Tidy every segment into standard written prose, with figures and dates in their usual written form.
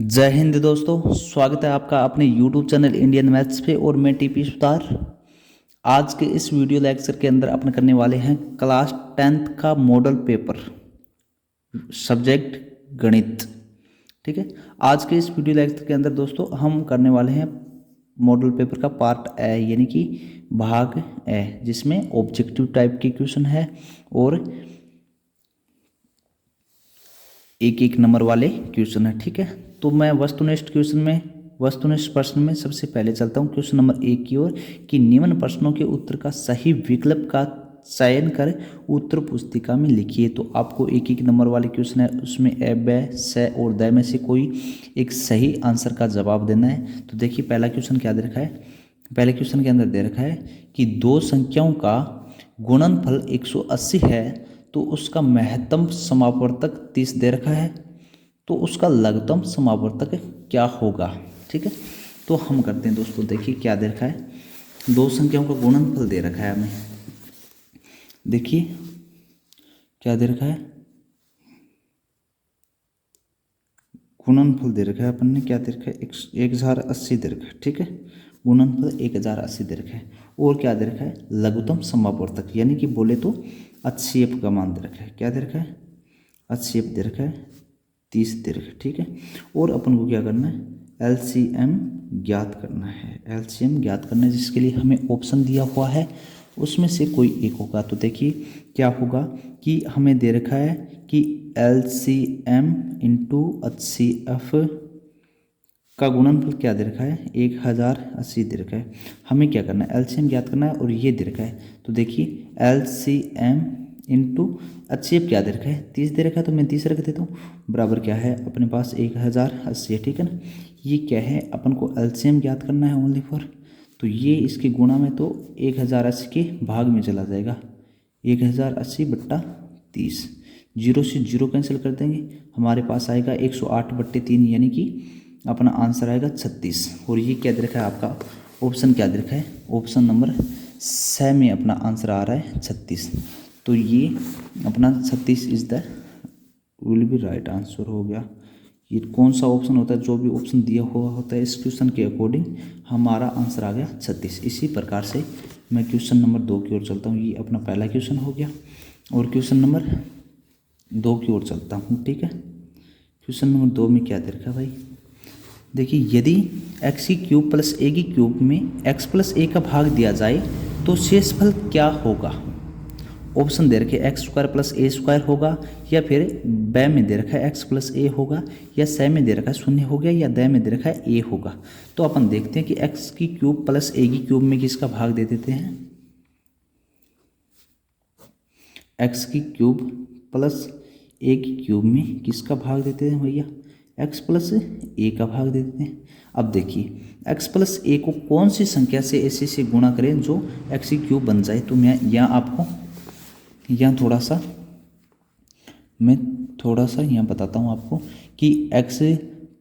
जय हिंद दोस्तों, स्वागत है आपका अपने YouTube चैनल इंडियन मैथ्स पे। और मैं टीपी सुतार। आज के इस वीडियो लेक्चर के अंदर अपन करने वाले हैं क्लास 10th का मॉडल पेपर, सब्जेक्ट गणित। ठीक है, आज के इस वीडियो लेक्चर के अंदर दोस्तों हम करने वाले हैं मॉडल पेपर का पार्ट ए, यानी कि भाग ए, जिसमें ऑब्जेक्टिव टाइप के क्वेश्चन है और एक एक नंबर वाले क्वेश्चन है। ठीक है, तो मैं वस्तुनिष्ठ प्रश्न में सबसे पहले चलता हूँ क्वेश्चन नंबर 1 की ओर कि निम्न प्रश्नों के उत्तर का सही विकल्प का चयन कर उत्तर पुस्तिका में लिखिए। तो आपको एक एक नंबर वाले क्वेश्चन है, उसमें ए, ब, स और द में से कोई एक सही आंसर का जवाब देना है। तो देखिए पहला क्वेश्चन क्या दे रखा है। पहले क्वेश्चन के अंदर दे रखा है कि दो संख्याओं का गुणनफल 180 है तो उसका महत्तम समावर्तक 30 दे रखा है, तो उसका लघुत्तम समावर्तक क्या होगा। ठीक है, तो हम करते हैं दोस्तों। देखिए क्या दे रखा है, दो संख्याओं का गुणनफल दे रखा है हमें। देखिए क्या दे रखा है, गुणनफल दे रखा है अपन ने। क्या दे रखा है, 1080 दे रखा है। ठीक है, गुणनफल 1080 दे रखा है। और क्या दे रखा है, लघुत्तम समावर्तक, यानी कि बोले तो HCF का मान दे रखा है। क्या दे रखा है, HCF दे रखा है 30 दे रखा है। ठीक है, और अपन को क्या करना है, LCM ज्ञात करना है। LCM ज्ञात करना है, जिसके लिए हमें ऑप्शन दिया हुआ है, उसमें से कोई एक होगा। तो देखिए क्या होगा कि हमें दे रखा है कि LCM इंटू HCF का गुणनफल क्या दे रखा है, 1080 दे रखा है। हमें क्या करना है, LCM ज्ञात करना है और ये दे रखा है। तो देखिए LCM इंटू HCF क्या दे रखा है, 30 दे रखा है, तो मैं 30 रख देता हूँ। बराबर क्या है अपने पास 1080 है। ठीक है ना, ये क्या है, अपन को LCM ज्ञात करना है ओनली फॉर। तो ये इसके गुणा में तो 1080 के भाग में चला जाएगा, 1080 बट्टा 30। जीरो से जीरो कैंसिल कर देंगे, हमारे पास आएगा 108/3, यानी कि अपना आंसर आएगा 36। और ये क्या दे रखा है आपका, ऑप्शन क्या दे रखा है, ऑप्शन नंबर 6 में अपना आंसर आ रहा है 36। तो ये अपना 36 is the will be right answer हो गया। ये कौन सा ऑप्शन होता है, जो भी ऑप्शन दिया हुआ होता है इस क्वेश्चन के अकॉर्डिंग हमारा आंसर आ गया 36। इसी प्रकार से मैं क्वेश्चन नंबर 2 की ओर चलता हूँ। ये अपना पहला क्वेश्चन हो गया, और क्वेश्चन नंबर 2 की ओर चलता हूँ। ठीक है, क्वेश्चन नंबर 2 में क्या दे रखा है भाई। देखिए यदि x³ + a³ में x + a का भाग दिया जाए तो शेषफल क्या होगा। ऑप्शन दे रखे x² + a² होगा, या फिर ब में दे रखा है x + a होगा, या स में दे रखा है 0 हो गया, या द में दे रखा है a होगा। तो अपन देखते हैं कि x³ + a³ में किसका भाग दे देते हैं। x³ + a³ में किसका भाग देते हैं भैया, x + a का भाग दे देते हैं। अब देखिए x + a को कौन सी संख्या से ऐसे से गुणा करें जो x³ बन जाए। तो मैं यहाँ थोड़ा सा यहाँ बताता हूँ आपको कि x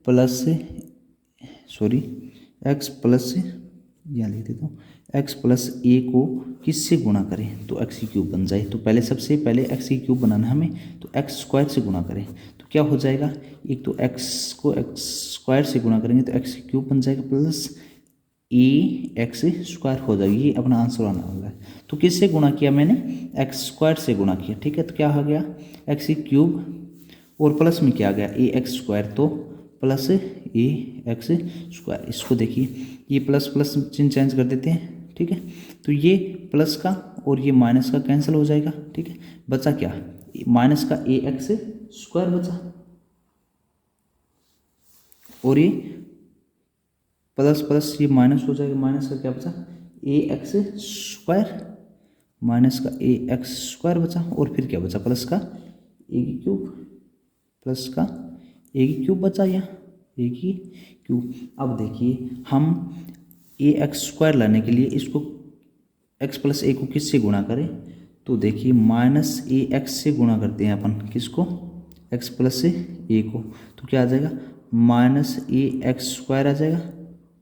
प्लस यहाँ लिख देता हूँ, x + a को किससे गुणा करें तो x³ बन जाए। तो पहले सबसे पहले x³ बनाना है हमें, तो x² से गुणा करें तो क्या हो जाएगा, एक तो x को x² से गुणा करेंगे तो x³ बन जाएगा, प्लस ax² हो जाएगी। ये अपना आंसर आने वाला है। तो किससे गुणा किया मैंने, x² से गुणा किया। ठीक है, तो क्या हो गया x³ और प्लस में क्या आ गया ax², तो प्लस ax²। इसको देखिए ये प्लस प्लस चिन्ह चेंज कर देते हैं। ठीक है, तो ये प्लस का और ये माइनस का कैंसिल हो जाएगा। ठीक है, बचा क्या, माइनस का ax² बचा, और ये प्लस प्लस ये माइनस हो जाएगा, माइनस का क्या बचा ax², माइनस का ax² बचा, और फिर क्या बचा प्लस का a³, प्लस का a³ बचा, या a³। अब देखिए हम ax² लाने के लिए इसको x + a को किससे गुणा करें, तो देखिए -ax से गुणा करते हैं अपन किसको, x + a को। तो क्या आ जाएगा, -ax² आ जाएगा,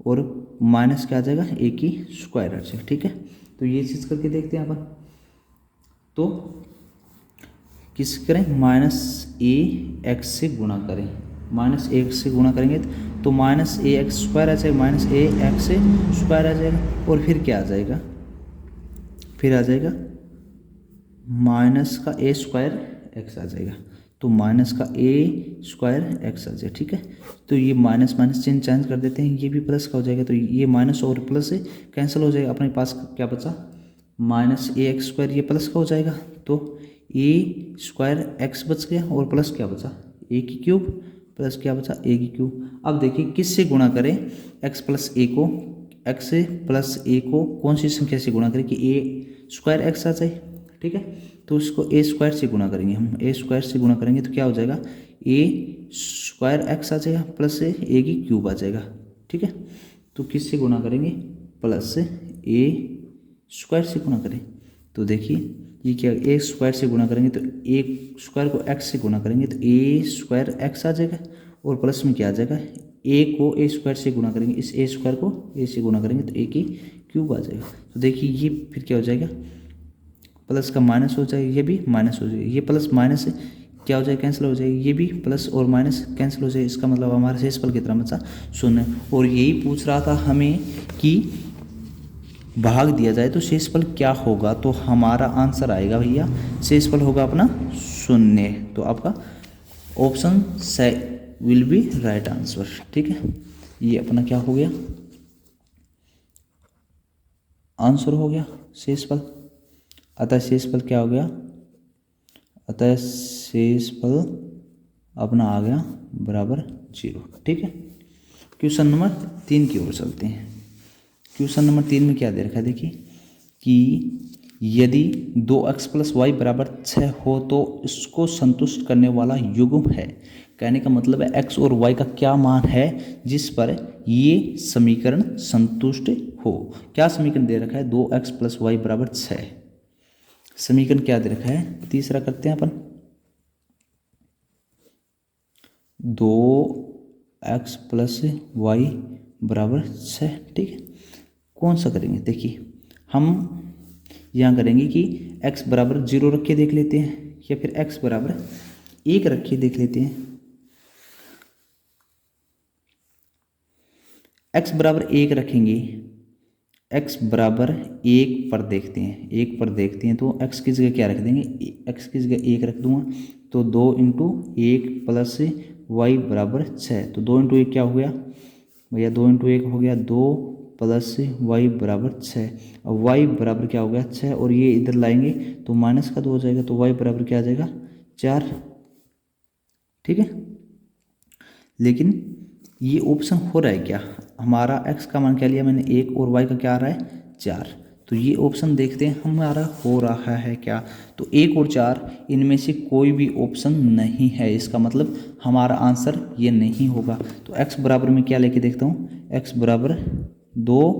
और माइनस क्या आ जाएगा a² आ जाएगा। ठीक है, तो ये चीज़ करके देखते हैं अपन। तो किस करें, -ax से गुणा करें। माइनस ए से गुणा करेंगे तो माइनस ए एक्स स्क्वायर आ जाएगा, माइनस ए एक्स स्क्वायर आ जाएगा, और फिर क्या आ जाएगा, फिर आ जाएगा माइनस का ए स्क्वायर एक्स आ जाएगा, तो माइनस का ए स्क्वायर एक्स आ जाएगा। ठीक है, तो ये माइनस माइनस चिन्ह चेंज कर देते हैं, ये भी प्लस का हो जाएगा, तो ये माइनस और प्लस से कैंसिल हो जाएगा, अपने पास क्या बचा, माइनस ए एक्स स्क्वायर, ये प्लस का हो जाएगा, तो ए स्क्वायर एक्स बच गया, और प्लस क्या बचा, ए की क्यूब, प्लस क्या बचा, ए की क्यूब। अब देखिए किससे गुणा करें, एक्स प्लस ए को, एक्स प्लस ए को कौन सी संख्या से गुणा करें कि ए स्क्वायर एक्स आ जाए। ठीक है, तो इसको ए स्क्वायर से गुणा करेंगे, हम ए स्क्वायर से गुणा करेंगे तो क्या हो जाएगा, ए स्क्वायर एक्स आ जाएगा, प्लस से ए की क्यूब आ जाएगा। ठीक है, तो किससे गुणा करेंगे, प्लस से ए स्क्वायर से गुणा करें, तो देखिए ये क्या, ए स्क्वायर से गुणा करेंगे तो ए स्क्वायर को एक्स से गुणा करेंगे तो ए स्क्वायर एक्स आ जाएगा, और प्लस में क्या आ जाएगा, ए को ए स्क्वायर से गुणा करेंगे, इस ए स्क्वायर को ए से गुणा करेंगे तो ए की क्यूब आ जाएगा। तो देखिए ये फिर क्या हो जाएगा, प्लस का माइनस हो जाएगा, ये भी माइनस हो जाएगा, ये प्लस माइनस से क्या हो जाएगा, कैंसिल हो जाएगा, ये भी प्लस और माइनस कैंसिल हो जाएगा, इसका मतलब हमारा शेषफल कितना बचा, 0। और यही पूछ रहा था हमें कि भाग दिया जाए तो शेषफल क्या होगा, तो हमारा आंसर आएगा भैया, शेषफल होगा अपना 0। तो आपका ऑप्शन से विल बी राइट आंसर। ठीक है, ये अपना क्या हो गया, आंसर हो गया शेषफल। अतः शेषफल क्या हो गया, अतः शेषफल अपना आ गया बराबर 0। ठीक है, क्वेश्चन नंबर 3 की ओर चलते हैं। क्वेश्चन नंबर 3 में क्या दे रखा है, देखिए कि यदि 2x प्लस वाई बराबर 6 हो तो इसको संतुष्ट करने वाला युग्म है। कहने का मतलब है x और y का क्या मान है जिस पर ये समीकरण संतुष्ट हो। क्या समीकरण दे रखा है, 2x प्लस वाई बराबर 6। समीकरण क्या दे रखा है, तीसरा करते हैं अपन, 2x प्लस वाई बराबर 6। ठीक है, कौन सा करेंगे, देखिए हम यहाँ करेंगे कि x बराबर 0 रख के देख लेते हैं, या फिर x बराबर 1 रख के देख लेते हैं। x बराबर 1 रखेंगे, x बराबर 1 पर देखते हैं, 1 पर देखते हैं तो x की जगह क्या रख देंगे, x की जगह 1 रख दूंगा, तो 2 इंटू 1 प्लस वाई बराबर 6, तो 2 इंटू 1 क्या हो गया भैया, 2 इंटू 1 हो गया 2 प्लस वाई बराबर 6। अब वाई बराबर क्या हो गया 6, और ये इधर लाएंगे तो माइनस का 2 हो जाएगा, तो वाई बराबर क्या आ जाएगा 4। ठीक है, लेकिन ये ऑप्शन हो रहा है क्या, हमारा x का मान क्या लिया मैंने 1 और y का क्या आ रहा है 4, तो ये ऑप्शन देखते हैं हमारा हो रहा है क्या, तो 1 और 4 इनमें से कोई भी ऑप्शन नहीं है, इसका मतलब हमारा आंसर ये नहीं होगा। तो x बराबर में क्या लेके देखता हूँ, x बराबर 2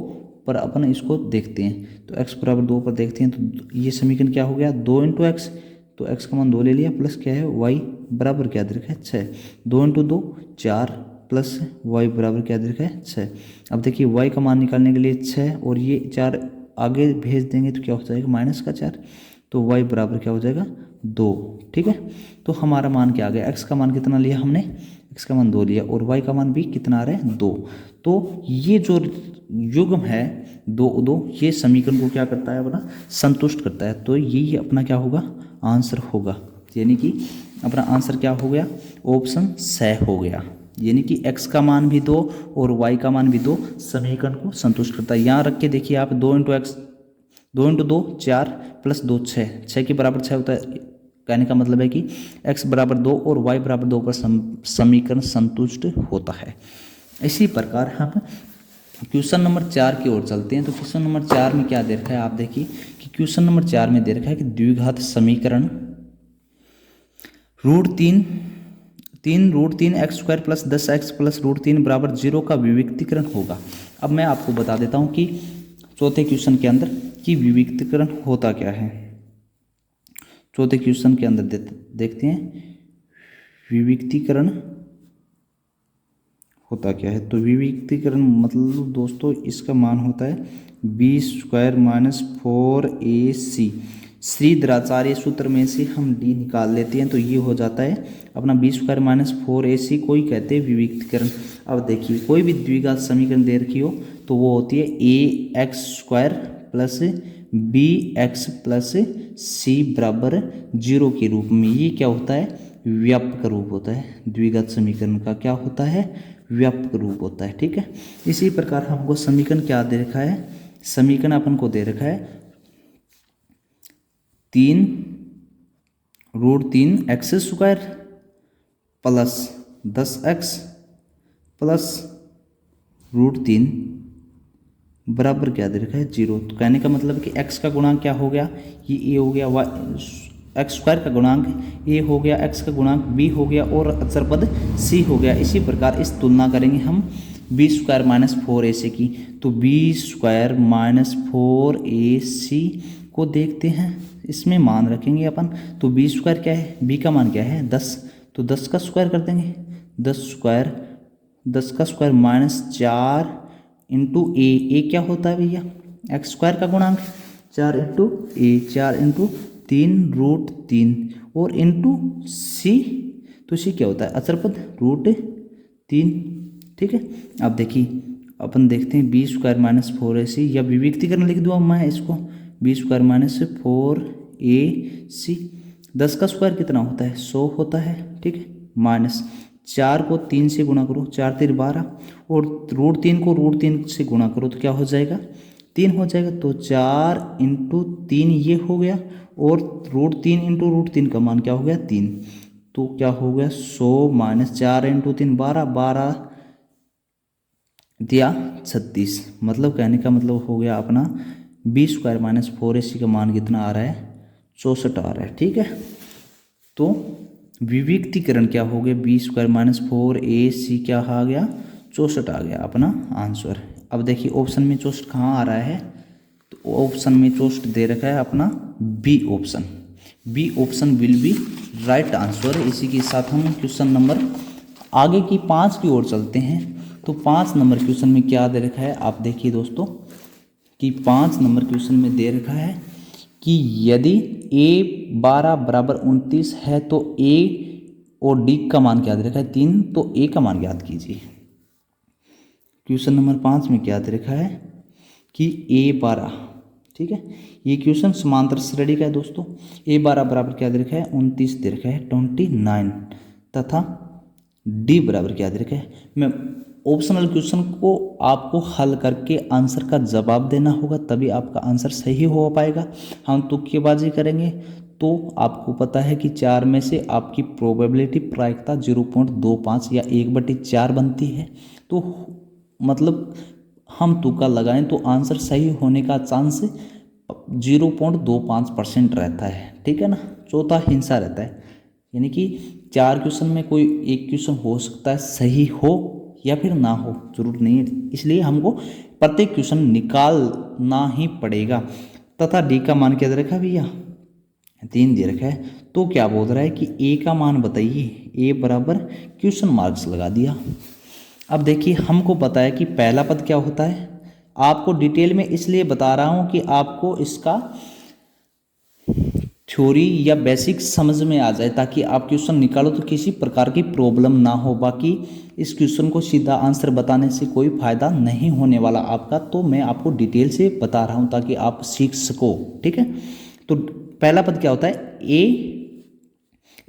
पर अपन इसको देखते हैं, तो x बराबर 2 पर देखते हैं, तो ये समीकरण क्या हो गया 2 इंटू एक्स, तो x का मान 2 ले लिया, प्लस क्या है y बराबर क्या दे रखा है 6, 2 इंटू 2 4 प्लस y बराबर क्या दे रखा है 6। अब देखिए y का मान निकालने के लिए 6 और ये 4 आगे भेज देंगे तो क्या हो जाएगा माइनस का 4, तो y बराबर क्या हो जाएगा 2। ठीक है, तो हमारा मान क्या आ गया, x का मान कितना लिया हमने, x का मान 2 लिया, और y का मान भी कितना आ रहा है 2। तो ये जो युग्म है 2 2 ये समीकरण को क्या करता है अपना संतुष्ट करता है, तो यही अपना क्या होगा आंसर होगा, यानी कि अपना आंसर क्या हो गया ऑप्शन स हो गया, यानी कि x का मान भी 2 और y का मान भी 2 समीकरण को संतुष्ट करता है। यहाँ रख के देखिए आप 2 इंटू एक्स, 2 इंटू 2 4 प्लस 2 6 के बराबर 6 होता है, कहने का मतलब है कि x बराबर 2 और y बराबर 2 पर समीकरण संतुष्ट होता है। इसी प्रकार हम क्वेश्चन नंबर 4 की ओर चलते हैं। तो क्वेश्चन नंबर 4 में क्या दे रखा है, आप देखिए कि क्वेश्चन नंबर 4 में दे रखा है कि द्विघात समीकरण √3 x square plus 10x plus √3 बराबर 0 का विविक्तीकरण होगा। अब मैं आपको बता देता हूँ कि चौथे क्वेश्चन के अंदर कि विविक्तीकरण होता क्या है। चौथे क्वेश्चन के अंदर देखते हैं विविक्तीकरण होता क्या है। तो विविक्तीकरण मतलब दोस्तों इसका मान होता है b² - 4ac। श्रीधराचार्य सूत्र में से हम डी निकाल लेते हैं, तो ये हो जाता है अपना बी स्क्वायर माइनस 4ac को ही कहते हैं विविक्तीकरण। अब देखिए कोई भी द्विघात समीकरण दे रखी हो तो वो होती है ax² plus bx plus c बराबर 0 के रूप में। ये क्या होता है? व्यापक रूप होता है। द्विघात समीकरण का क्या होता है? व्यापक रूप होता है। ठीक है, इसी प्रकार हमको समीकरण क्या दे रखा है? समीकरण अपन को दे रखा है 3√3x² प्लस 10x प्लस √3 बराबर क्या दे रखा है? 0। तो कहने का मतलब कि x का गुणांक क्या हो गया? ये a हो गया, x² का गुणांक a हो गया, x का गुणांक b हो गया और अचर पद c हो गया। इसी प्रकार इस तुलना करेंगे हम b² माइनस 4ac की, तो b² माइनस 4ac को देखते हैं, इसमें मान रखेंगे अपन। तो b² क्या है? b का मान क्या है? 10, तो 10 का स्क्वायर कर देंगे। 10 का स्क्वायर माइनस 4 इंटू ए क्या होता है भैया? x² का गुणांक 4 इंटू ए, 4 इंटू 3√3 और इंटू सी, तो सी क्या होता है? अचर पद √3। ठीक है, अब देखिए अपन देखते हैं b² माइनस 4ac या विविक्तीकरण लिख दूँ अब मैं इसको, b² माइनस 4ac। 10 का स्क्वायर कितना होता है? 100 होता है। ठीक है, माइनस 4 को 3 से गुणा करो, 4 3 12 और √3 को √3 से गुणा करो तो क्या हो जाएगा? 3 हो जाएगा। तो 4 इंटू 3 ये हो गया और √3 इंटू √3 का मान क्या हो गया? 3। तो क्या हो गया? 100 माइनस 4 इंटू 3 12, 12 दिया 36। मतलब कहने का मतलब हो गया अपना b² माइनस 4ac का मान कितना आ रहा है? 64 आ रहा है। ठीक है, तो विविक्तीकरण क्या हो गया? b² माइनस 4ac क्या आ गया? 64 आ गया अपना आंसर। अब देखिए ऑप्शन में 64 कहाँ आ रहा है? तो ऑप्शन में 64 दे रखा है अपना B option. B option will be right answer. इसी के साथ हम क्वेश्चन नंबर आगे की 5 की ओर चलते हैं। तो 5 नंबर क्वेश्चन में क्या दे रखा है? आप देखिए दोस्तों कि 5 नंबर क्वेश्चन में दे रखा है कि यदि a12 बराबर 29 है तो a और d का मान क्या दे रखा है? 3, तो a का मान ज्ञात कीजिए। क्वेश्चन नंबर 5 में क्या दे रखा है कि a12, ठीक है, ये क्वेश्चन समांतर श्रेणी का है दोस्तों। a12 बराबर क्या दे रखा है? 29 दे रखा है 29 तथा d बराबर क्या दे रखा है? मैं ऑप्शनल क्वेश्चन को आपको हल करके आंसर का जवाब देना होगा, तभी आपका आंसर सही हो पाएगा। हम तुक्केबाजी करेंगे तो आपको पता है कि 4 में से आपकी प्रोबेबिलिटी प्रायिकता 0.25 या 1/4 बनती है। तो मतलब हम तुक्का लगाएं तो आंसर सही होने का चांस 0.25% रहता है। ठीक है ना, चौथा हिस्सा रहता है, यानी कि 4 क्वेश्चन में कोई एक क्वेश्चन हो सकता है सही हो या फिर ना हो, जरूर नहीं है। इसलिए हमको प्रत्येक क्वेश्चन निकालना ही पड़ेगा। तथा डी का मान क्या दे रखा है भैया? 3 दे रखा है। तो क्या बोल रहा है कि ए का मान बताइए। ए बराबर क्वेश्चन मार्क्स लगा दिया। अब देखिए हमको पता है कि पहला पद क्या होता है। आपको डिटेल में इसलिए बता रहा हूँ कि आपको इसका थ्योरी या बेसिक समझ में आ जाए, ताकि आप क्वेश्चन निकालो तो किसी प्रकार की प्रॉब्लम ना हो। बाकी इस क्वेश्चन को सीधा आंसर बताने से कोई फायदा नहीं होने वाला आपका, तो मैं आपको डिटेल से बता रहा हूँ ताकि आप सीख सको। ठीक है, तो पहला पद क्या होता है? ए।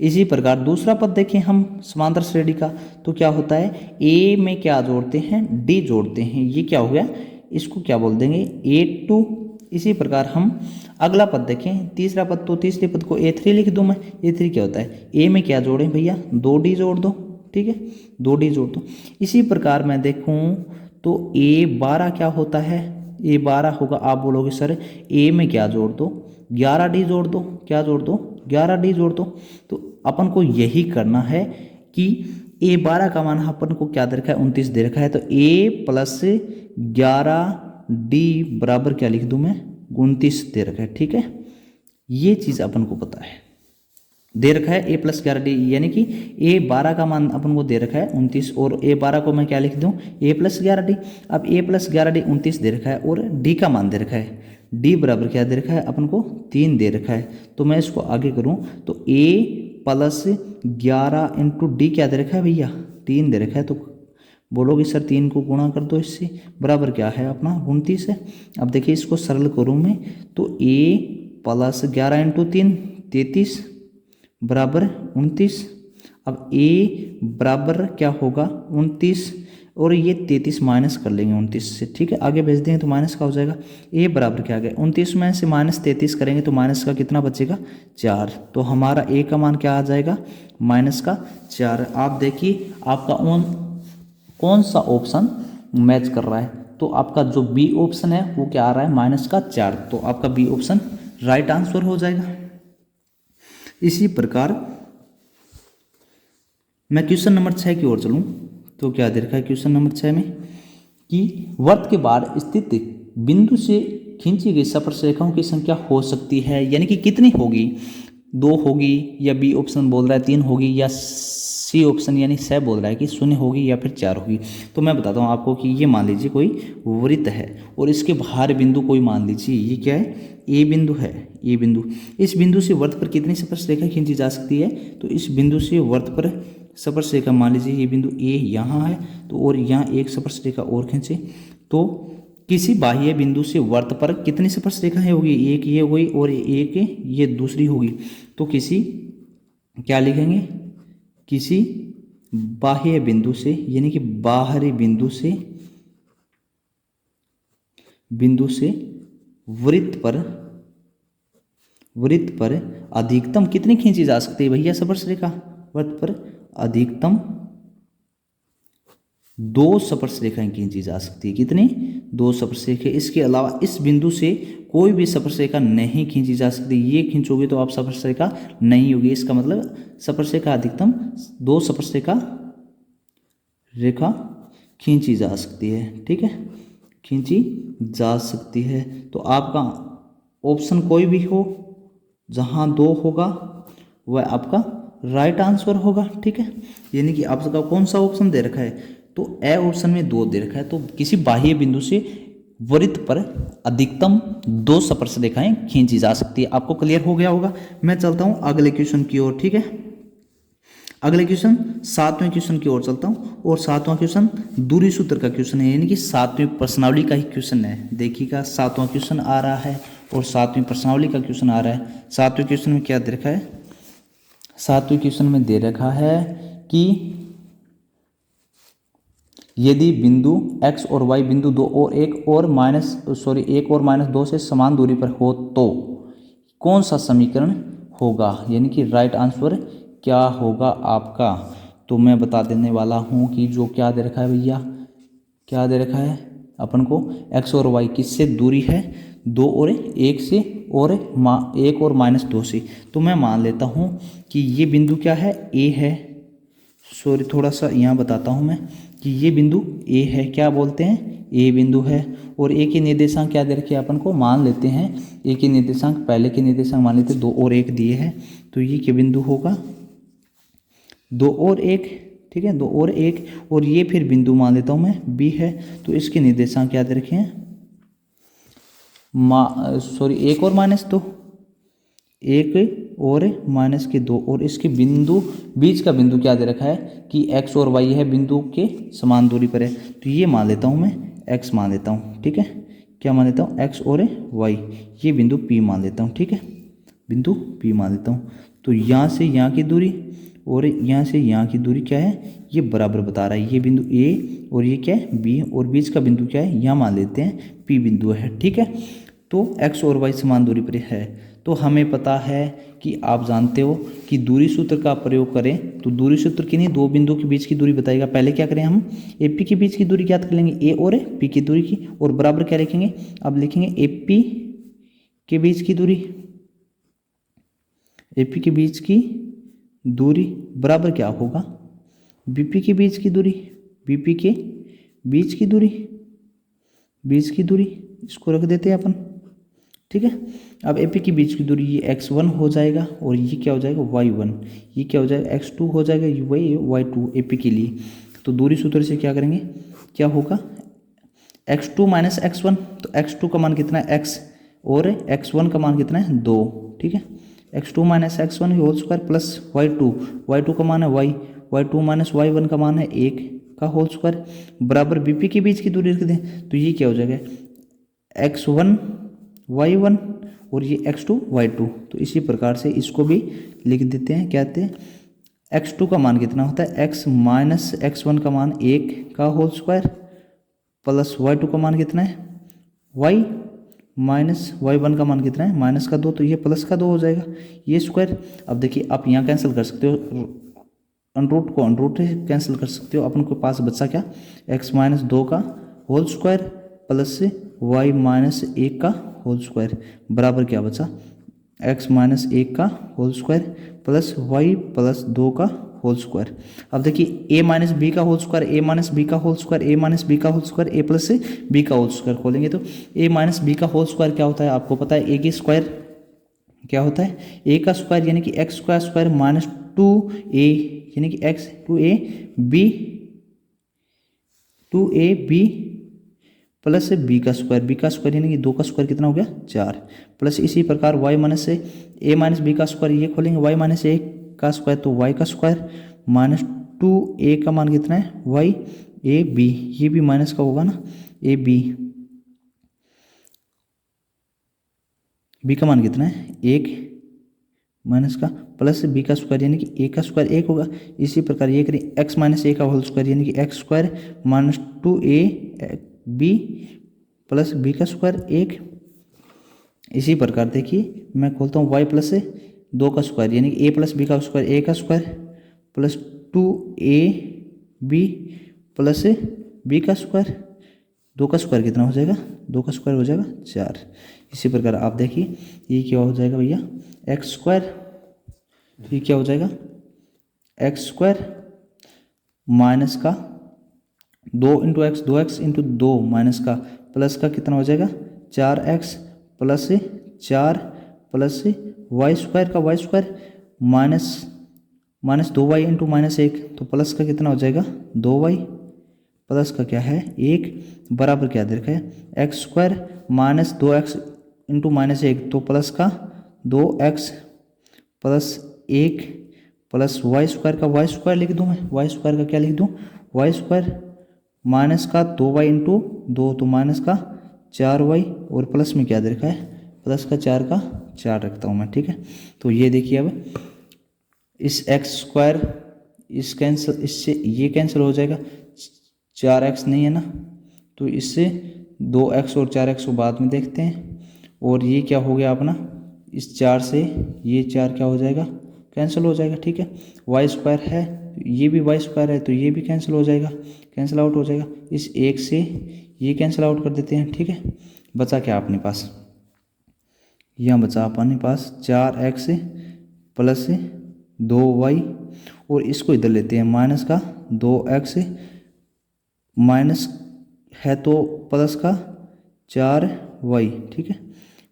इसी प्रकार दूसरा पद देखें हम समांतर श्रेणी का, तो क्या होता है? ए में क्या जोड़ते हैं? डी जोड़ते हैं। ये क्या हो गया? इसको क्या बोल देंगे? A2। इसी प्रकार हम अगला पद देखें, तीसरा पद, तो तीसरे पद को A3 लिख दूं मैं। A3 क्या होता है? ए में क्या जोड़ें भैया? 2D जोड़ दो। ठीक है, 2D जोड़ दो। इसी प्रकार मैं देखूं तो A12 क्या होता है? A12 होगा, आप बोलोगे सर ए में क्या जोड़ दो? 11D जोड़ दो। क्या जोड़ दो? 11D जोड़ दो। तो अपन को यही करना है कि A12 का मान अपन को क्या दे रखा है? 29 दे रखा है। तो A प्लस 11D बराबर क्या लिख दूं मैं? 29 दे रखा है। ठीक है, ये चीज़ अपन को पता है, दे रखा है A प्लस 11D, यानी कि A12 का मान अपन को दे रखा है 29 और A12 को मैं क्या लिख दूं? A plus 11D। अब A प्लस 11D 29 दे रखा है और D का मान दे रखा है डी बराबर क्या दे रखा है अपन को 3 दे रखा है। तो मैं इसको आगे करूं तो ए प्लस 11 इंटू डी क्या दे रखा है भैया 3 दे रखा है। तो बोलोगे सर 3 को गुणा कर दो इससे, बराबर क्या है अपना 29 है। अब देखिए इसको सरल करूं मैं तो ए प्लस 11 इंटू 3 33 बराबर 29। अब ए बराबर क्या होगा 29 और ये 33 माइनस कर लेंगे 29 से, ठीक है, आगे भेज देंगे तो माइनस का हो जाएगा। ए बराबर क्या आ गया 29 में से माइनस 33 करेंगे तो माइनस का कितना बचेगा 4। तो हमारा ए का मान क्या आ जाएगा माइनस का 4। आप देखिए आपका कौन सा ऑप्शन मैच कर रहा है। तो आपका जो बी ऑप्शन है वो क्या आ रहा है माइनस का 4। तो आपका बी ऑप्शन राइट आंसर हो जाएगा। इसी प्रकार मैं क्वेश्चन नंबर 6 की ओर चलूं तो क्या दे रखा है क्वेश्चन नंबर 6 में कि वर्त के बाहर स्थित बिंदु से खींची गई स्पर्श रेखाओं की संख्या हो सकती है, यानी कि कितनी होगी 2 होगी या बी ऑप्शन बोल रहा है 3 होगी या सी ऑप्शन यानी 6 बोल रहा है कि 0 होगी या फिर 4 होगी। तो मैं बताता हूँ आपको कि ये मान लीजिए कोई वृत्त है और इसके बाहर बिंदु कोई मान लीजिए ये क्या है ए बिंदु है। ए बिंदु, इस बिंदु से वर्त पर कितनी स्पर्श रेखा खींची जा सकती है। तो इस बिंदु से वर्त पर स्पर्श रेखा मान लीजिए ये बिंदु ए यहाँ है तो और यहाँ एक स्पर्श रेखा और खींचे तो किसी बाह्य बिंदु से वर्त पर कितनी स्पर्श रेखाएं होगी, एक ये होगी और एक ये दूसरी होगी। तो किसी क्या लिखेंगे किसी बाह्य बिंदु से यानी कि बाहरी बिंदु से वृत्त पर अधिकतम कितनी खींची जा सकती है भैया स्पर्श रेखा। वृत्त पर अधिकतम 2 स्पर्श रेखाएं खींची जा सकती है। कितनी 2 स्पर्श रेखाएं। इसके अलावा इस बिंदु से कोई भी स्पर्श रेखा नहीं खींची जा सकती। ये खींचोगे तो आप स्पर्श रेखा नहीं होगी। इसका मतलब स्पर्श रेखा अधिकतम 2 स्पर्श रेखा खींची जा सकती है, ठीक है, खींची जा सकती है। तो आपका ऑप्शन कोई भी हो जहां 2 होगा वह आपका राइट आंसर होगा, ठीक है। यानी कि आपका कौन सा ऑप्शन दे रखा है तो ए ऑप्शन में 2 दे रखा है। तो किसी बाह्य बिंदु से वृत्त पर अधिकतम 2 स्पर्श रेखाएं खींची जा सकती है। आपको क्लियर हो गया होगा। मैं चलता हूं अगले क्वेश्चन की ओर, ठीक है। अगले क्वेश्चन 7वें क्वेश्चन की ओर चलता हूं और 7वां क्वेश्चन दूरी सूत्र का क्वेश्चन है, यानी कि 7वीं प्रश्नावली का ही क्वेश्चन है। देखिएगा 7वां क्वेश्चन आ रहा है और 7वीं प्रश्नावली का क्वेश्चन आ रहा है। 7वें क्वेश्चन में क्या दे रखा है 7वें क्वेश्चन में दे रखा है कि यदि बिंदु x और y बिंदु 2 और 1 और -2 से समान दूरी पर हो तो कौन सा समीकरण होगा, यानी कि राइट आंसर क्या होगा आपका। तो मैं बता देने वाला हूं कि जो क्या दे रखा है भैया, क्या दे रखा है अपन को x और y किससे दूरी है 2 और 1 से और 1 और -2 से। तो मैं मान लेता हूं कि ये बिंदु क्या है a है, थोड़ा सा यहाँ बताता हूँ मैं कि ये बिंदु ए है, क्या बोलते हैं ए बिंदु है। और ए के निर्देशांक क्या दे रखे अपन को मान लेते हैं, ए के निर्देशांक पहले के निर्देशांक मान लेते 2 और 1 दिए हैं। तो ये क्या बिंदु होगा 2 और 1, ठीक है 2 और 1। और ये फिर बिंदु मान लेता हूँ मैं बी है। तो इसके निर्देशांक क्या दे रखे हैं 1 और -2, 1 और -2 और इसके बिंदु बीच का बिंदु क्या दे रखा है कि x और y है, बिंदु के समान दूरी पर है। तो ये मान लेता हूँ मैं x मान लेता हूँ, ठीक है, क्या मान लेता हूँ x और y, ये बिंदु p मान लेता हूँ, ठीक है, बिंदु p मान लेता हूँ। तो यहाँ से यहाँ की दूरी और यहाँ से यहाँ की दूरी क्या है ये बराबर बता रहा है। ये बिंदु a और ये क्या है b और बीच का बिंदु क्या है यहाँ मान लेते हैं p बिंदु है, ठीक है। तो x और y समान दूरी पर है। तो हमें पता है कि आप जानते हो कि दूरी सूत्र का प्रयोग करें तो दूरी सूत्र किन्हीं 2 बिंदु के बीच की दूरी बताएगा। पहले क्या करें हम AP के बीच की दूरी ज्ञात कर लेंगे, A और P की दूरी की, और बराबर क्या लिखेंगे अब लिखेंगे AP के बीच की दूरी, AP के बीच की दूरी बराबर क्या होगा BP के बीच की दूरी, BP के बीच की दूरी, इसको रख देते हैं अपन, ठीक है। अब AP के बीच की दूरी ये x1 हो जाएगा और ये क्या हो जाएगा y1, ये क्या हो जाएगा x2 हो जाएगा, y2 AP के लिए। तो दूरी सूत्र से क्या करेंगे क्या होगा x2 - x1। तो x2 का मान कितना है x और x1 का मान कितना है 2, ठीक है। x2 माइनस x1 की होल स्क्वायर प्लस y2 का मान है y2 माइनस y1 का मान है 1 का होल स्क्वायर बराबर बीपी के बीच की दूरी रख दें तो ये क्या हो जाएगा x1 y1 और ये x2 y2। तो इसी प्रकार से इसको भी लिख देते हैं, क्या कहते हैं x2 का मान कितना होता है x माइनस x1 का मान 1 का होल स्क्वायर प्लस y2 का मान कितना है y माइनस y1 का मान कितना है माइनस का 2, तो ये प्लस का 2 हो जाएगा ये स्क्वायर। अब देखिए आप यहाँ कैंसिल कर सकते हो, अनरूट को अनरूट से कैंसिल कर सकते हो, अपन के पास बचा क्या x माइनस 2 का whole square plus y minus 1 का होल स्क्वायर बराबर क्या बचा x माइनस 1 का whole square plus y plus 2 का होल स्क्वायर। अब देखिए a माइनस बी का whole square, a minus b का whole square, a minus b का whole square, a plus b का होल स्क्वायर खोलेंगे तो a माइनस बी का होल स्क्वायर क्या होता है आपको पता है, a की स्क्वायर क्या होता है a का स्क्वायर यानी कि x का स्क्वायर माइनस 2a यानी कि x 2ab प्लस बी का स्क्वायर यानी कि 2 का स्क्वायर कितना हो गया 4 प्लस इसी प्रकार y माइनस से a माइनस बी का स्क्वायर ये खोलेंगे y माइनस ए का स्क्वायर तो y का स्क्वायर माइनस 2a का मान कितना है y a b, ये भी माइनस का होगा ना a b का मान कितना है 1 माइनस का प्लस b का स्क्वायर यानी कि a का स्क्वायर 1 होगा। इसी प्रकार ये करें x माइनस a का होल स्क्वायर यानी कि x square minus 2ab plus b का स्क्वायर 1। इसी प्रकार देखिए मैं खोलता हूँ y प्लस 2 का स्क्वायर यानी कि a प्लस b का स्क्वायर a का square plus 2ab plus b का स्क्वायर, 2 का स्क्वायर कितना हो जाएगा 2 का स्क्वायर हो जाएगा 4। इसी प्रकार आप देखिए ये क्या हो जाएगा भैया एक्स स्क्वायर, तो ये क्या हो जाएगा एक्स स्क्वायर माइनस का 2 into x 2x into 2 minus का प्लस का कितना हो जाएगा 4x plus 4 plus y square का y square minus 2y into minus 1 तो प्लस का कितना हो जाएगा 2y प्लस का क्या है 1 बराबर क्या दे रखा है x square minus 2x into minus 1 तो प्लस का 2x plus 1 plus y square का वाई स्क्वायर लिख दूँ मैं, वाई स्क्वायर का क्या लिख दूँ वाई स्क्वायर माइनस का 2y इंटू 2 तो माइनस का 4y और प्लस में क्या दे रखा है प्लस का 4 का 4 रखता हूँ मैं, ठीक है। तो ये देखिए अब इस एक्स स्क्वायर इस कैंसिल इससे ये कैंसिल हो जाएगा 4x नहीं है ना तो इससे 2x और 4x को बाद में देखते हैं। और ये क्या हो गया अपना इस 4 से ये 4 क्या हो जाएगा कैंसिल हो जाएगा, ठीक है। वाई स्क्वायर है ये भी वाई स्क्वायर है तो ये भी कैंसिल हो जाएगा, कैंसिल आउट हो जाएगा। इस 1 से ये कैंसिल आउट कर देते हैं, ठीक है। बचा क्या अपने पास यहाँ बचा अपने पास 4x प्लस 2y और इसको इधर लेते हैं माइनस का 2x माइनस है तो प्लस का 4y, ठीक है।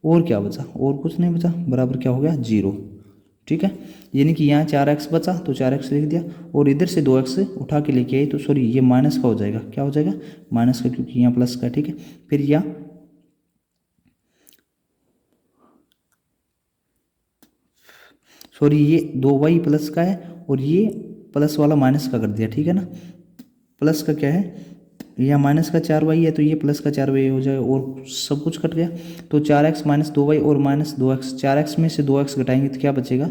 और क्या बचा और कुछ नहीं बचा बराबर क्या हो गया 0, ठीक है। यानी कि यहाँ 4x बचा तो 4x लिख दिया और इधर से 2x उठा के लेके आई तो सॉरी ये माइनस का हो जाएगा, क्या हो जाएगा माइनस का क्योंकि यहाँ प्लस का, ठीक है। फिर यहाँ सॉरी ये 2y प्लस का है और ये प्लस वाला माइनस का कर दिया, ठीक है ना। प्लस का क्या है यहाँ माइनस का 4y है तो ये प्लस का 4y हो जाएगा और सब कुछ कट गया तो 4x माइनस 2y और माइनस 2x 4x में से 2x घटाएंगे तो क्या बचेगा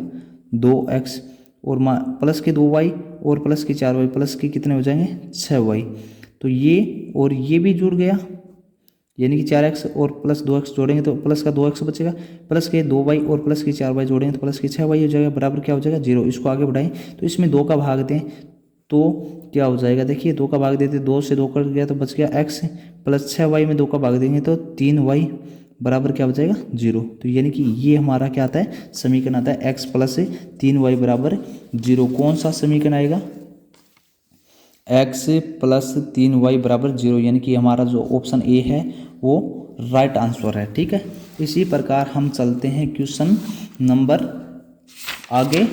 2x और प्लस के 2y और प्लस के 4y प्लस के कितने हो जाएंगे 6y तो ये और ये भी जुड़ गया यानी कि 4x और प्लस 2x जोड़ेंगे तो प्लस का 2x बचेगा प्लस के 2y और प्लस के 4y जोड़ेंगे तो प्लस के 6y हो जाएगा बराबर क्या हो जाएगा 0। इसको आगे बढ़ाएं तो इसमें 2 का भाग दें तो क्या हो जाएगा देखिए 2 का भाग देते 2 से 2 कट गया तो बच गया x प्लस 6y में 2 का भाग देंगे तो 3y बराबर क्या बचेगा 0। तो यानी कि ये हमारा क्या आता है समीकरण आता है x प्लस 3y बराबर 0। कौन सा समीकरण आएगा x प्लस 3y बराबर 0 यानी कि हमारा जो ऑप्शन ए है वो राइट आंसर है, ठीक है। इसी प्रकार हम चलते हैं क्वेश्चन नंबर आगे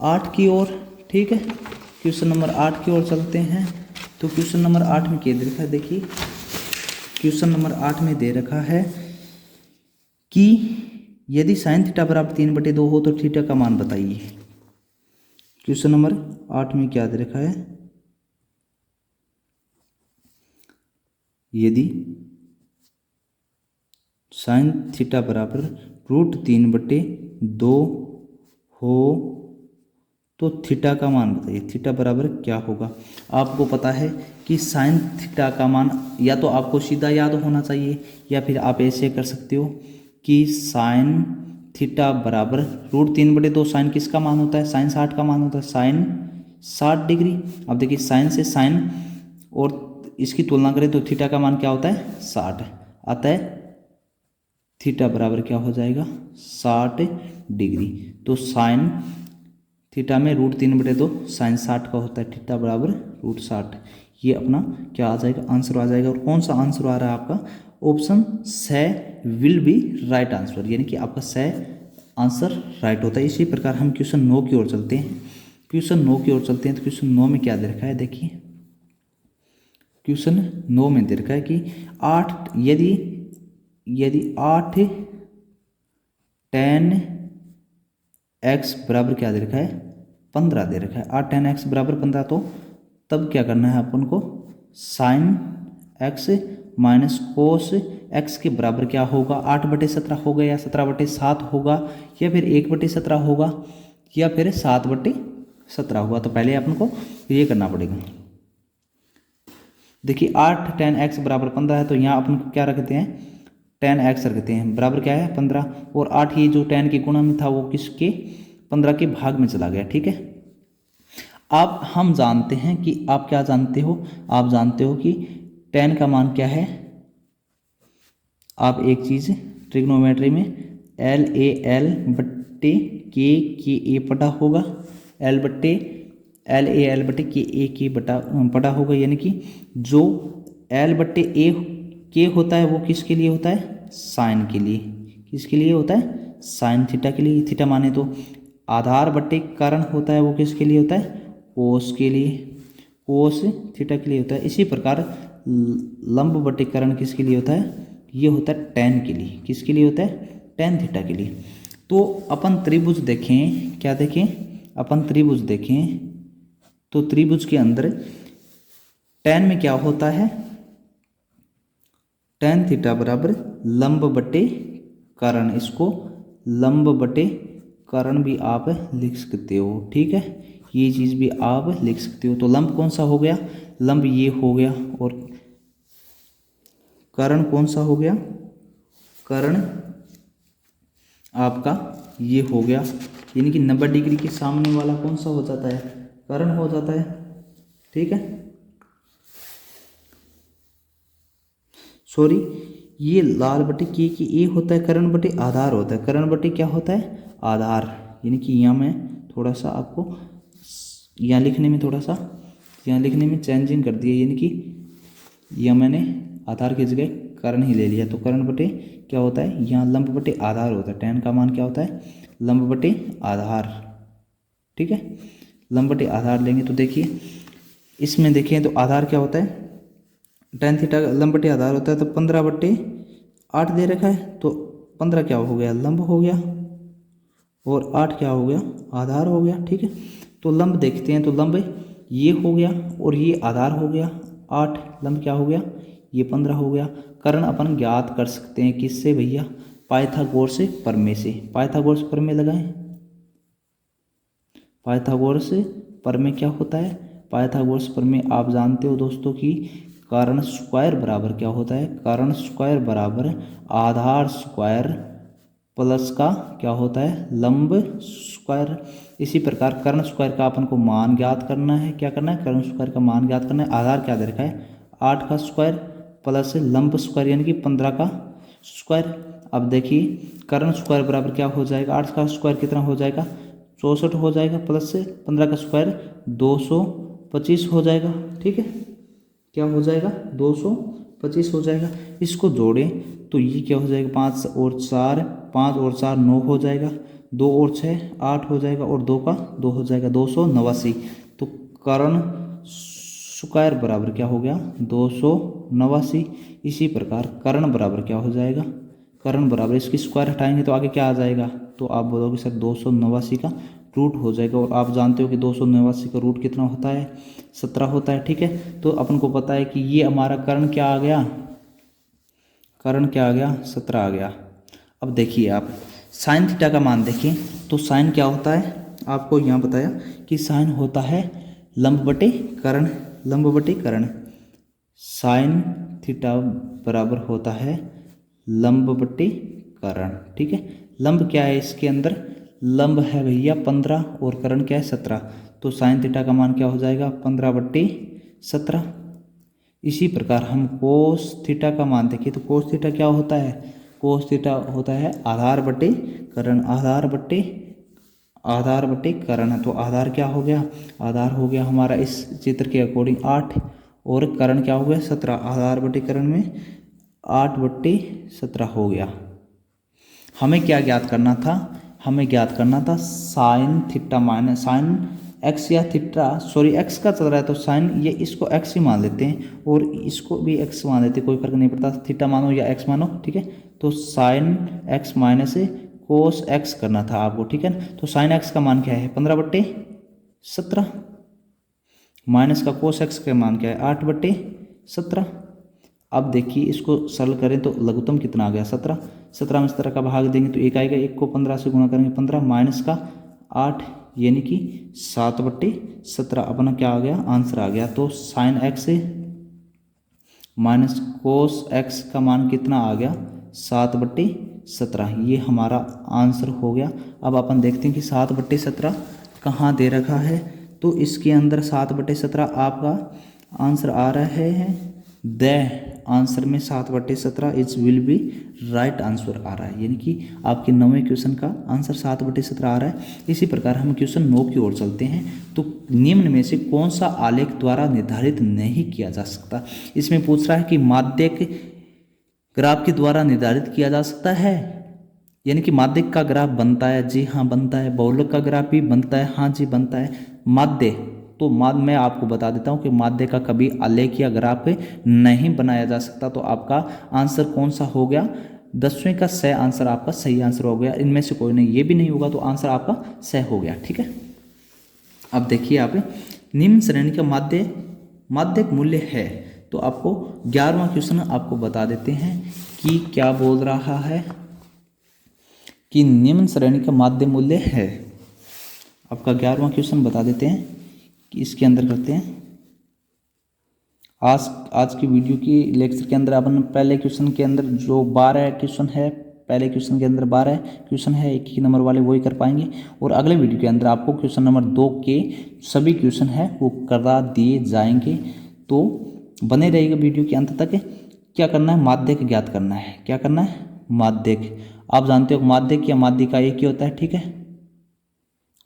8 की ओर, ठीक है। क्वेश्चन नंबर 8 की ओर चलते हैं। तो क्वेश्चन नंबर 8 में क्या दे रखा है देखिए क्वेश्चन नंबर 8 में दे रखा है कि यदि साइन थीटा बराबर 3/2 हो तो थीटा का मान बताइए। क्वेश्चन नंबर 8 में क्या दे रखा है, यदि साइन थीटा बराबर √3/2 हो तो थीटा का मान बताइए। थीटा बराबर क्या होगा? आपको पता है कि साइन थीटा का मान या तो आपको सीधा याद होना चाहिए, या फिर आप ऐसे कर सकते हो कि साइन थीटा बराबर √3/2 साइन किसका मान होता है? साइन 60 का मान होता है, साइन 60 डिग्री। अब देखिए साइन से साइन और इसकी तुलना करें तो थीटा का मान क्या होता है? 60। अतः थीटा बराबर क्या हो जाएगा? 60 डिग्री। तो साइन थीटा में √3/2 साइन 60 का होता है, थीटा बराबर √60। ये अपना क्या आ जाएगा? आंसर आ जाएगा। और कौन सा आंसर आ रहा है आपका? ऑप्शन से विल बी राइट आंसर, यानी कि आपका से आंसर राइट होता है। इसी प्रकार हम क्वेश्चन 9 की ओर चलते हैं। क्वेश्चन 9 की ओर चलते हैं तो क्वेश्चन 9 में क्या दे रखा है? देखिए क्वेश्चन 9 में दे रखा है कि 8 यदि 8 tan x बराबर क्या दे रखा है? 15 दे रखा है। 8 tan x बराबर 15, तो तब क्या करना है अपन को? Sine x minus cos x के बराबर क्या होगा? 8/17 होगा, या 17/7 होगा, या फिर 1/17 होगा, या फिर 7/17 होगा। तो पहले अपन को ये करना पड़ेगा। देखिए 8 tan x बराबर 15 है, तो यहाँ अपन को क्या रखते हैं? tan x रखते हैं, बराबर क्या है? 15। और 8 ये जो tan के गुणा में था वो किसके? 15 के भाग में चला गया। ठीक है। अब हम जानते हैं कि आप क्या जानते हो? आप जानते हो कि tan का मान क्या है? आप एक चीज़ ट्रिग्नोमेट्री में LAL/KA पटा होगा, LAL/KA पटा होगा, यानी कि जो L/A होता है वो किसके लिए होता है? साइन के लिए। किसके लिए होता है? साइन थीटा के लिए। थीटा माने तो आधार बट्टे कारण होता है वो किसके लिए होता है? कोस के लिए, कोस थीटा के लिए होता है। इसी प्रकार लंब बट्टे कारण किसके लिए होता है? ये होता है tan के लिए। किसके लिए होता है? tan थीटा के लिए। तो अपन त्रिभुज देखें, क्या देखें? अपन त्रिभुज देखें तो त्रिभुज के अंदर tan में क्या होता है? tan थीटा बराबर लंब बटे कारण। इसको लंब बटे कारण भी आप लिख सकते हो। ठीक है, ये चीज़ भी आप लिख सकते हो। तो लंब कौन सा हो गया? लंब ये हो गया। और कर्ण कौन सा हो गया? कर्ण आपका ये हो गया, यानी कि 90 डिग्री के सामने वाला कौन सा हो जाता है? कर्ण हो जाता है। ठीक है, सॉरी, ये लाल बटे के की ए होता है, कर्ण बटे आधार होता है। कर्ण बटे क्या होता है? आधार। यानी कि यहाँ मैं थोड़ा सा आपको यहाँ लिखने में चेंजिंग कर दिया, यानी कि यहाँ मैंने आधार की जगह कर्ण ही ले लिया। तो कर्ण बटे क्या होता है? यहाँ लंब बटे आधार होता है। tan का मान क्या होता है? लंब बटे आधार। ठीक है, लंब बटे आधार लेंगे तो देखिए इसमें देखें तो आधार क्या होता है? tan थीटा लंब बटे आधार होता है। तो 15/8 दे रखा है, तो 15 क्या हो गया? लंब हो गया, और 8 क्या हो गया? आधार हो गया। ठीक है, तो लंब देखते हैं तो लंब ये हो गया और ये आधार हो गया। 8 लंब क्या हो गया? ये 15 हो गया। कर्ण अपन ज्ञात कर सकते हैं किससे भैया? पाइथागोरस प्रमेय से। पाइथागोरस प्रमेय लगाएं। पाइथागोरस प्रमेय क्या होता है? पाइथागोरस प्रमेय आप जानते हो दोस्तों कि कर्ण स्क्वायर बराबर क्या होता है? कर्ण स्क्वायर बराबर आधार स्क्वायर प्लस का क्या होता है? लंब स्क्वायर। इसी प्रकार कर्ण स्क्वायर का अपन को मान ज्ञात करना है। क्या करना है? कर्ण स्क्वायर का मान ज्ञात करना है। आधार क्या दे रखा है? 8 का स्क्वायर प्लस लंब स्क्वायर यानी कि 15 का स्क्वायर। अब देखिए कर्ण स्क्वायर बराबर क्या हो जाएगा? 8 का स्क्वायर कितना हो जाएगा? 64 हो जाएगा, प्लस से 15 का स्क्वायर 225 हो जाएगा। ठीक है, क्या हो जाएगा? 225 हो जाएगा। इसको जोड़ें तो ये क्या हो जाएगा? 5 और 4 9 हो जाएगा, 2 और 6 8 हो जाएगा, और 2 का 2 हो जाएगा, 289। तो कर्ण स्क्वायर बराबर क्या हो गया? 289। इसी प्रकार कर्ण बराबर क्या हो जाएगा? करण बराबर, इसकी स्क्वायर हटाएंगे तो आगे क्या आ जाएगा, तो आप बोलोगे सर 289 का रूट हो जाएगा। और आप जानते हो कि 289 का रूट कितना होता है, 17 होता है। ठीक है, तो अपन को पता है कि ये हमारा करण क्या आ गया, करण क्या आ गया, 17 आ गया। अब देखिए आप साइन थीटा का मान देखिए, तो साइन क्या होता है, आपको यहाँ बताया कि साइन होता है लंब बटे करण, लंब बटे करण। साइन थीटा बराबर होता है लंब बटे करण। ठीक है, लंब क्या है इसके अंदर, लंब है भैया 15 और करण क्या है 17, तो साइन थीटा का मान क्या हो जाएगा 15/17। इसी प्रकार हम कोस थीटा का मान देखिए, तो कोस थीटा क्या होता है, कोस थीटा होता है आधार बटे करण, आधार बटे करण। तो आधार क्या हो गया, आधार हो गया हमारा इस चित्र के अकॉर्डिंग 8 और करण क्या हो गया 17, आधार बटे करण में 8/17 हो गया। हमें क्या ज्ञात करना था, हमें ज्ञात करना था sine theta minus sine x या थीटा, सॉरी एक्स का चल रहा है तो साइन, ये इसको एक्स ही मान लेते हैं और इसको भी एक्स मान लेते हैं, कोई फर्क नहीं पड़ता, थीटा मानो या एक्स मानो। ठीक है, तो sine x minus cos x करना था आपको। ठीक है, तो साइन एक्स का मान क्या है 15/17, माइनस का कोस एक्स का मान क्या है 8/17। अब देखिए इसको सरल करें तो लघुत्तम कितना आ गया 17, 17 में 17 का भाग देंगे तो 1 आएगा, 1 को 15 से गुणा करेंगे 15, माइनस का 8 यानी कि 7/17 अपना क्या आ गया, आंसर आ गया। तो sine x minus cos x का मान कितना आ गया 7/17, ये हमारा आंसर हो गया। अब अपन देखते हैं कि 7/17 कहाँ दे रखा है, तो इसके अंदर 7/17 आपका आंसर आ रहा है, द आंसर में 7/17 is will be right answer आ रहा है, यानी कि आपके 9वें क्वेश्चन का आंसर 7/17 आ रहा है। इसी प्रकार हम क्वेश्चन 9 की ओर चलते हैं, तो निम्न में से कौन सा आलेख द्वारा निर्धारित नहीं किया जा सकता। इसमें पूछ रहा है कि माध्यक ग्राफ के द्वारा निर्धारित किया जा सकता है, यानी कि माध्यक का ग्राफ बनता है, जी हाँ बनता है, बहुलक का ग्राफ भी बनता है, हाँ जी बनता है। माध्य, तो मैं आपको बता देता हूँ कि माध्य का कभी आलेख या ग्राफ नहीं बनाया जा सकता। तो आपका आंसर कौन सा हो गया, 10वें का स आंसर आपका सही आंसर हो गया, इनमें से कोई नहीं, ये भी नहीं होगा, तो आंसर आपका स हो गया। ठीक है, अब देखिए आप निम्न श्रेणी का माध्यक मूल्य है, तो आपको 11वां क्वेश्चन आपको बता देते हैं कि क्या बोल रहा है कि निम्न श्रेणी का माध्य मूल्य है। आपका 11वां क्वेश्चन बता देते हैं कि इसके अंदर करते हैं। आज की वीडियो की लेक्चर के अंदर अपन पहले क्वेश्चन के अंदर जो 12 क्वेश्चन है, पहले क्वेश्चन के अंदर 12 क्वेश्चन है, एक ही नंबर वाले वही कर पाएंगे, और अगले वीडियो के अंदर आपको क्वेश्चन नंबर 2 के सभी क्वेश्चन है वो करा दिए जाएंगे। तो बने रहेगा वीडियो के अंत तक। क्या करना है, माध्यक ज्ञात करना है। क्या करना है, माध्यक। आप जानते हो माध्यक या माध्यिका एक ही होता है। ठीक है,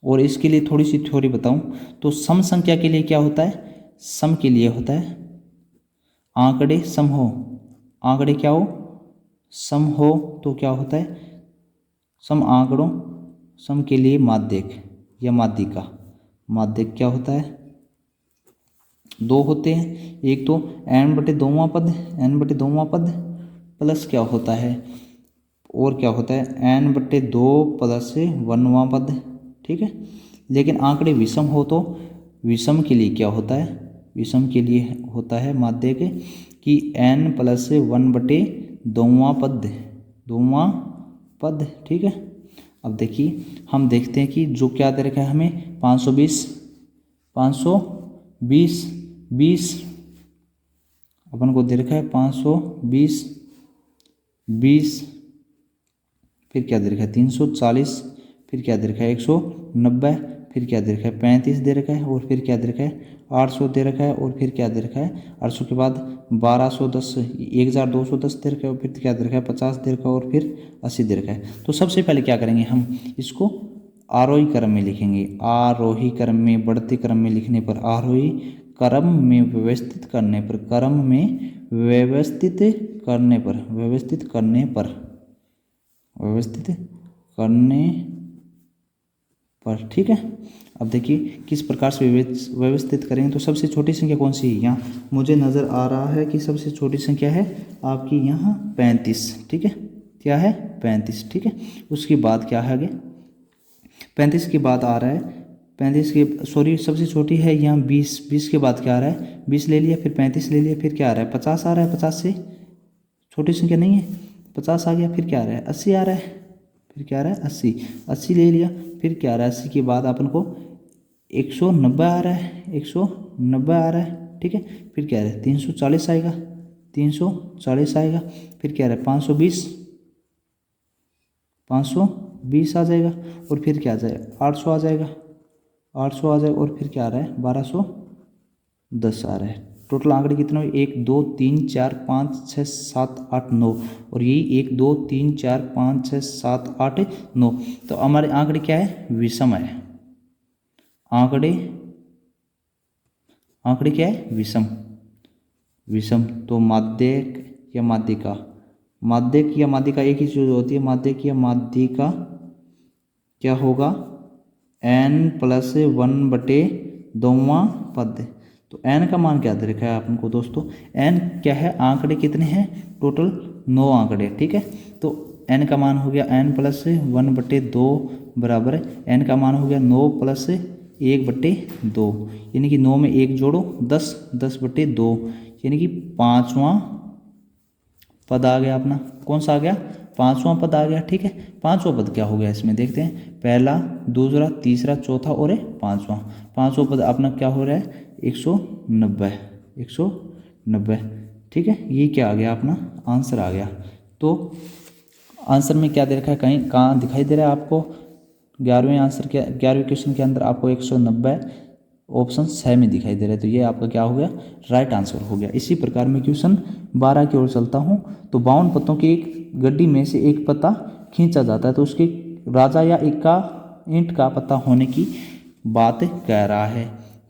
और इसके लिए थोड़ी सी थ्योरी बताऊं तो सम संख्या के लिए क्या होता है, सम के लिए होता है आंकड़े सम हो, आंकड़े क्या हो, सम हो, तो क्या होता है सम आंकड़ों, सम के लिए माध्यक या माध्यिका। माध्यक क्या होता है, 2 होते हैं, एक तो n/2वां पद, n/2वां पद प्लस क्या होता है, और क्या होता है n/2 प्लस 1वां पद। ठीक है, लेकिन आंकड़े विषम हो तो विषम के लिए क्या होता है, विषम के लिए होता है माध्यक कि n+1/2वां पद, 2वां पद। ठीक है, अब देखिए हम देखते हैं कि जो क्या दे रखा है हमें 520 अपन को दे रखा है 520, 20, फिर क्या दे रखा है 340, फिर क्या दे रखा है 190, फिर क्या दे रखा है 35 दे रखा है, और फिर क्या दे रखा है 800 दे रखा है, और फिर क्या दे रखा है 800 के बाद 1210, 1210 दे रखा है, और फिर क्या दे रखा है 50 दे रखा है, और फिर 80 दे रखा है। तो सबसे पहले क्या करेंगे, हम इसको आरोही क्रम में लिखेंगे। आरोही क्रम में, बढ़ते क्रम में लिखने पर, आरोही क्रम में व्यवस्थित करने पर, क्रम में व्यवस्थित करने पर, व्यवस्थित करने पर। ठीक है, अब देखिए किस प्रकार से व्यवस्थित करेंगे। तो सबसे छोटी संख्या कौन सी है, यहाँ मुझे नज़र आ रहा है कि सबसे छोटी संख्या है आपकी यहाँ 35। ठीक है, क्या है 35, ठीक है। उसके बाद क्या है आगे 35 के बाद आ रहा है 35 के सॉरी सबसे छोटी है यहाँ 20, 20 के बाद क्या आ रहा है 20 ले लिया, फिर 35 ले लिया, फिर क्या आ रहा है 50 आ रहा है, 50 से छोटी संख्या नहीं है 50 आ गया, फिर क्या आ रहा है 80 आ रहा है, फिर क्या आ रहा है 80, 80 ले लिया, फिर क्या आ रहा है 80 के बाद अपन को 190 आ रहा है, 190 आ रहा है, ठीक है। फिर क्या आ रहा है 340 आएगा, 340 आएगा, फिर क्या आ रहा है 520 आ जाएगा, और फिर क्या आ जाएगा 800 आ जाएगा, 800 आ जाएगा, और फिर क्या आ रहा है 1210 आ रहा है। टोटल आंकड़े कितने हुए 1 2 3 4 5 6 7 8 9, और यही 1 2 3 4 5 6 7 8 9। तो हमारे आंकड़े क्या है विषम है, आंकड़े क्या है विषम। तो माध्यक या माध्यिका, माध्यक या माध्यिका एक ही चीज होती है, माध्यक या माध्यिका क्या होगा n+1/2वां पद। तो n का मान क्या दे रखा है अपन को दोस्तों, n क्या है आंकड़े कितने हैं टोटल 9 आंकड़े, ठीक है। तो n का मान हो गया n+1/2 बराबर है n का मान हो गया 9 + 1/2, यानी कि 9 में 1 जोड़ो 10, 10/2, यानी कि 5वां पद आ गया अपना। कौन सा आ गया 5वां पद आ गया, ठीक है। 5वां पद क्या हो गया इसमें देखते हैं, पहला दूसरा तीसरा चौथा और 5वां। 5वां पद अपना क्या हो रहा है 190, ठीक है। ये क्या आ गया अपना आंसर आ गया। तो आंसर में क्या दे रखा है कहीं कहाँ दिखाई दे रहा है आपको 11वें क्वेश्चन के अंदर आपको 190 ऑप्शन 6 में दिखाई दे रहा है। तो ये आपका क्या हो गया राइट आंसर हो गया। इसी प्रकार में क्वेश्चन 12 की ओर चलता हूँ। तो 52 पत्तों की एक गड्डी में से एक पत्ता खींचा जाता है, तो उसके राजा या इक्का ईंट का पत्ता होने की बात कह रहा है।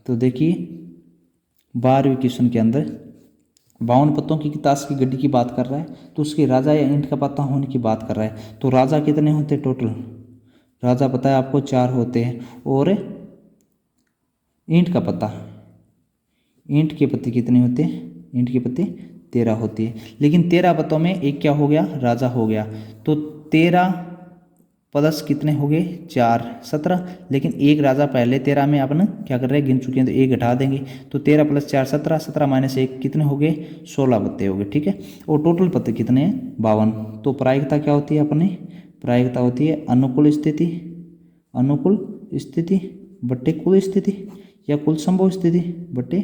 तो देखिए 12वें क्वेश्चन के अंदर 52 पत्तों की ताश की गड्डी की बात कर रहा है, तो उसके राजा या ईंट का पत्ता होने की बात कर रहा है। तो राजा कितने होते हैं टोटल, राजा पता है आपको 4 होते हैं, और ईंट का पत्ता, ईंट के पत्ते कितने होते हैं, ईंट के पत्ते 13 होती है। लेकिन 13 पत्तों में एक क्या हो गया राजा हो गया, तो 13 प्लस कितने हो गए 4 17, लेकिन एक राजा पहले 13 में अपन क्या कर रहे हैं गिन चुके हैं, तो एक घटा देंगे। तो 13 + 4 17, 17 - 1 कितने हो गए 16 पत्ते हो गए, ठीक है। और टोटल पत्ते कितने हैं 52। तो प्रायिकता क्या होती है अपनी, प्रायिकता होती है अनुकूल स्थिति बट्टे कुल स्थिति, या कुल संभव स्थिति बट्टे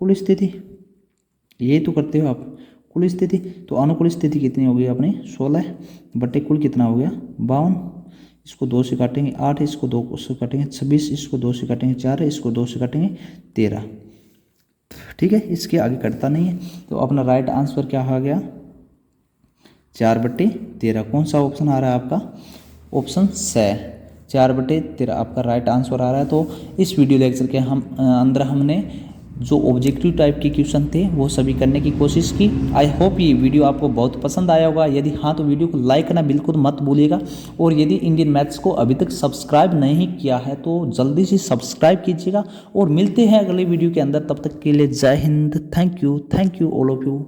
कुल स्थिति, यही तो करते हो आप कुल स्थिति। तो अनुकूल स्थिति कितनी होगी अपनी 16 बट्टे कुल कितना हो गया 52, इसको 2 से काटेंगे 8, इसको 2 से काटेंगे 26, इसको 2 से काटेंगे 4, इसको 2 से काटेंगे 13, ठीक है। इसके आगे कटता नहीं है। तो अपना राइट आंसर क्या आ गया 4/13। कौन सा ऑप्शन आ रहा है आपका ऑप्शन सी 4/13 आपका राइट आंसर आ रहा है। तो इस वीडियो लेक्चर के अंदर हमने जो ऑब्जेक्टिव टाइप के क्वेश्चन थे वो सभी करने की कोशिश की। आई होप ये वीडियो आपको बहुत पसंद आया होगा। यदि हाँ तो वीडियो को लाइक करना बिल्कुल मत भूलिएगा, और यदि इंडियन मैथ्स को अभी तक सब्सक्राइब नहीं किया है तो जल्दी से सब्सक्राइब कीजिएगा। और मिलते हैं अगले वीडियो के अंदर, तब तक के लिए जय Hind, thank you all of you.